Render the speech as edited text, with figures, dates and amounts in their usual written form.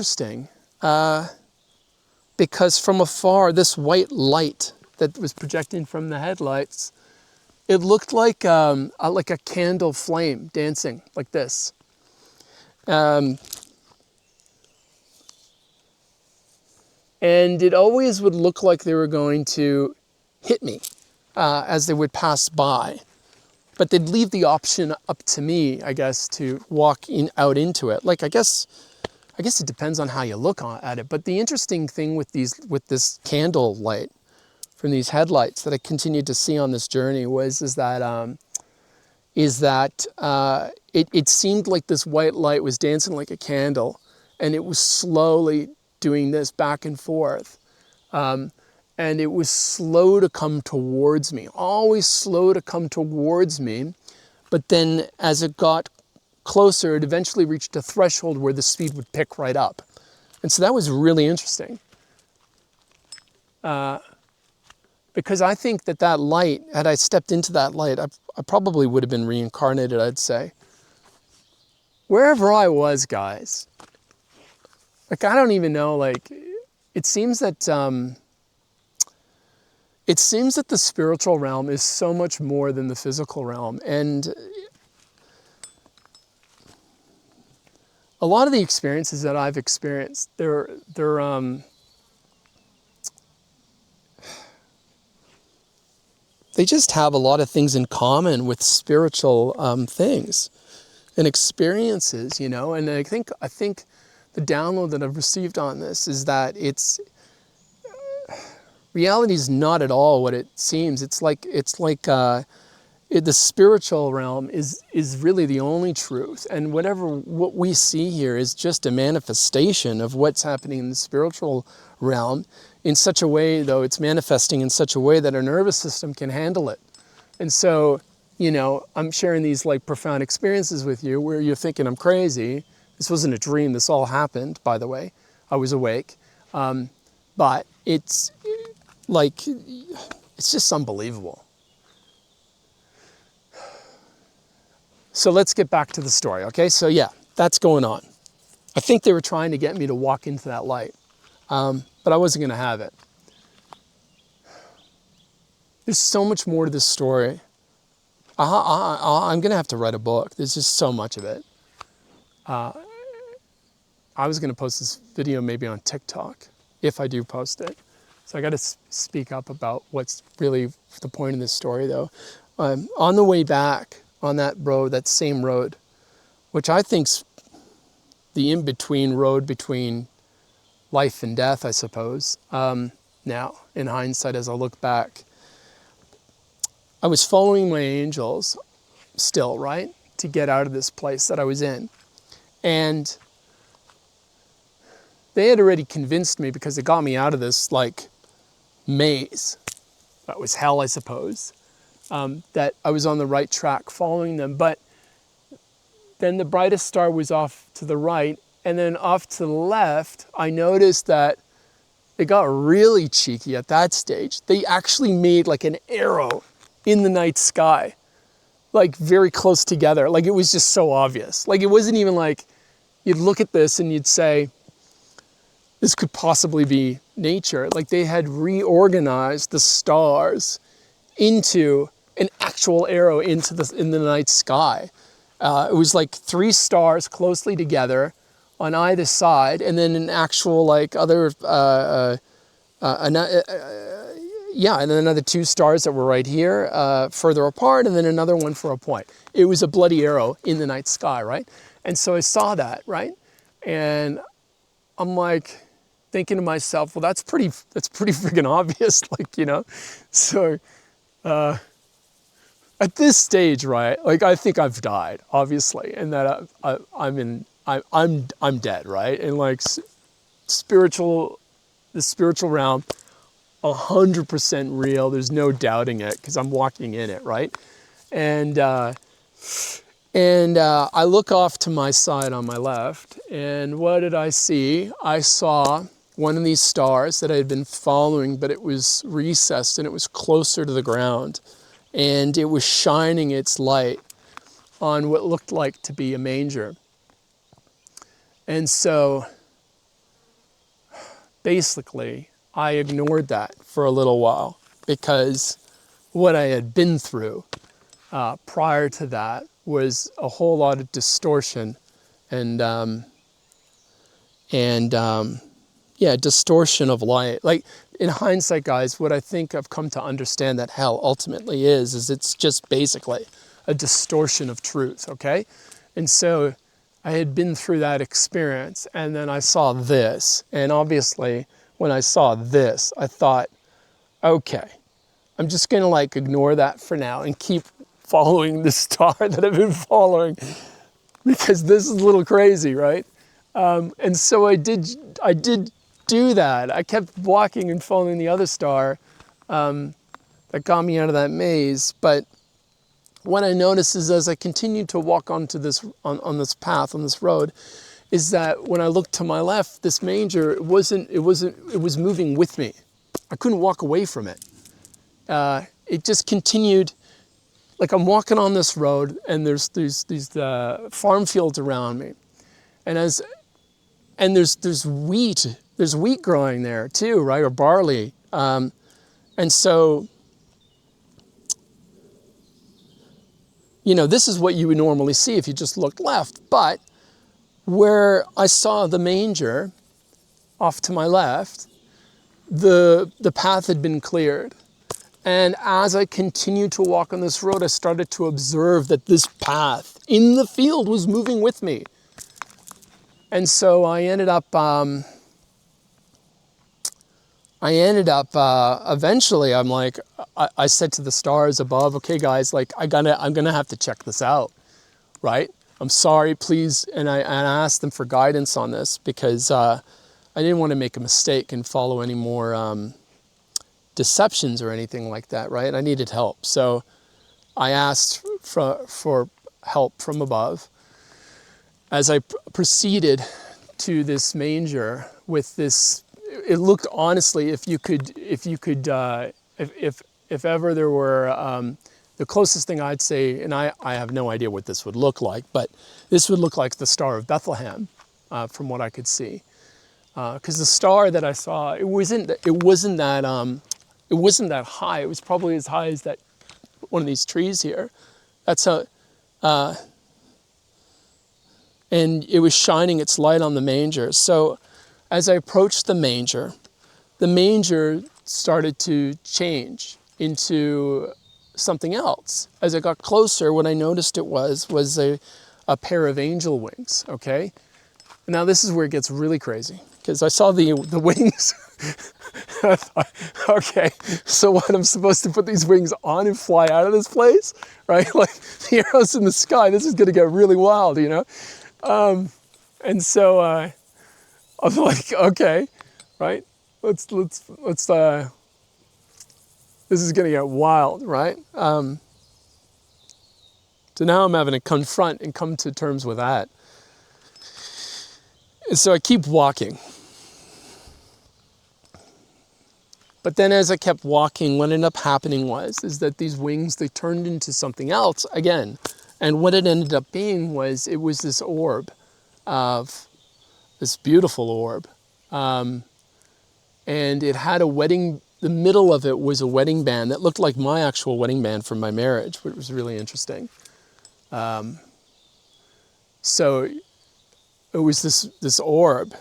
interesting because from afar, this white light that was projecting from the headlights, it looked like a candle flame dancing like this. And it always would look like they were going to hit me as they would pass by. But they'd leave the option up to me, I guess, to walk out into it. Like, I guess it depends on how you look at it. But the interesting thing with this candle light from these headlights that I continued to see on this journey is that it seemed like this white light was dancing like a candle, and it was slowly doing this back and forth. And it was slow to come towards me, always slow to come towards me. But then as it got closer, it eventually reached a threshold where the speed would pick right up. And so that was really interesting. Because I think that light, had I stepped into that light, I probably would have been reincarnated, I'd say. Wherever I was, guys, like, I don't even know, like, it seems that the spiritual realm is so much more than the physical realm. And a lot of the experiences that I've experienced, they just have a lot of things in common with spiritual things and experiences, you know. And I think the download that I've received on this is that reality is not at all what it seems. It's like the spiritual realm is really the only truth, and what we see here is just a manifestation of what's happening in the spiritual realm. In such a way, though, it's manifesting in such a way that our nervous system can handle it. And so, you know, I'm sharing these like profound experiences with you where you're thinking I'm crazy. This wasn't a dream. This all happened, by the way. I was awake. But it's like, it's just unbelievable. So let's get back to the story, okay? So yeah, that's going on. I think they were trying to get me to walk into that light, but I wasn't going to have it. There's so much more to this story. I'm going to have to write a book. There's just so much of it. I was going to post this video maybe on TikTok, if I do post it. So I got to speak up about what's really the point of this story, though. On the way back on that road, that same road, which I think's the in-between road between life and death, I suppose. Now, in hindsight, as I look back, I was following my angels still, right? To get out of this place that I was in. And they had already convinced me, because it got me out of this like maze. That was hell, I suppose. That I was on the right track following them. But then the brightest star was off to the right, and then off to the left, I noticed that it got really cheeky at that stage. They actually made like an arrow in the night sky, like very close together. Like, it was just so obvious. Like, it wasn't even like you'd look at this and you'd say, this could possibly be nature. Like, they had reorganized the stars into an actual arrow in the night sky. It was like 3 stars closely together on either side, and then an actual like other, and then another 2 stars that were right here, further apart, and then another one for a point. It was a bloody arrow in the night sky, right? And so I saw that, right? And I'm like thinking to myself, well, that's pretty freaking obvious, like, you know? So, at this stage, right, like, I think I've died, obviously, and that I'm dead, right? And like the spiritual realm, 100% real. There's no doubting it, because I'm walking in it, right? And I look off to my side on my left, and what did I see? I saw one of these stars that I had been following, but it was recessed and it was closer to the ground. And it was shining its light on what looked like to be a manger. And so basically, I ignored that for a little while because what I had been through prior to that was a whole lot of distortion and yeah, distortion of light. Like in hindsight, guys, what I think I've come to understand that hell ultimately is it's just basically a distortion of truth, okay? And so I had been through that experience, and then I saw this, and obviously when I saw this, I thought, okay, I'm just gonna like ignore that for now and keep following the star that I've been following because this is a little crazy, right? And so I did do that. I kept walking and following the other star that got me out of that maze. But what I noticed is as I continued to walk onto this on this path, on this road, is that when I looked to my left, this manger, it was moving with me. I couldn't walk away from it. It just continued. Like I'm walking on this road, and there's these farm fields around me, and there's wheat growing there too, right, or barley, and so this is what you would normally see if you just looked left. But where I saw the manger off to my left, the path had been cleared. And as I continued to walk on this road, I started to observe that this path in the field was moving with me. And so I ended up eventually I'm like, I said to the stars above, okay guys, like I'm gonna have to check this out, right? I'm sorry, please. And I asked them for guidance on this because I didn't want to make a mistake and follow any more deceptions or anything like that, right? I needed help. So I asked for help from above as I proceeded to this manger with this. It looked, honestly, if ever there were, the closest thing I'd say, and I have no idea what this would look like, but this would look like the Star of Bethlehem, from what I could see. Because the star that I saw, it wasn't that high. It was probably as high as that one of these trees here. That's how, and it was shining its light on the manger. So as I approached the manger started to change into something else. As I got closer, what I noticed it was a pair of angel wings, okay? Now this is where it gets really crazy, because I saw the wings. I thought, okay, so what, I'm supposed to put these wings on and fly out of this place, right? Like the arrows in the sky, this is gonna get really wild, And so I was like, okay, right? Let's this is gonna get wild, right? So now I'm having to confront and come to terms with that. And so I keep walking. But then as I kept walking, what ended up happening is that these wings, they turned into something else again. And what it ended up being was, it was this orb of this beautiful orb. And it had the middle of it was a wedding band that looked like my actual wedding band from my marriage, which was really interesting. So it was this orb.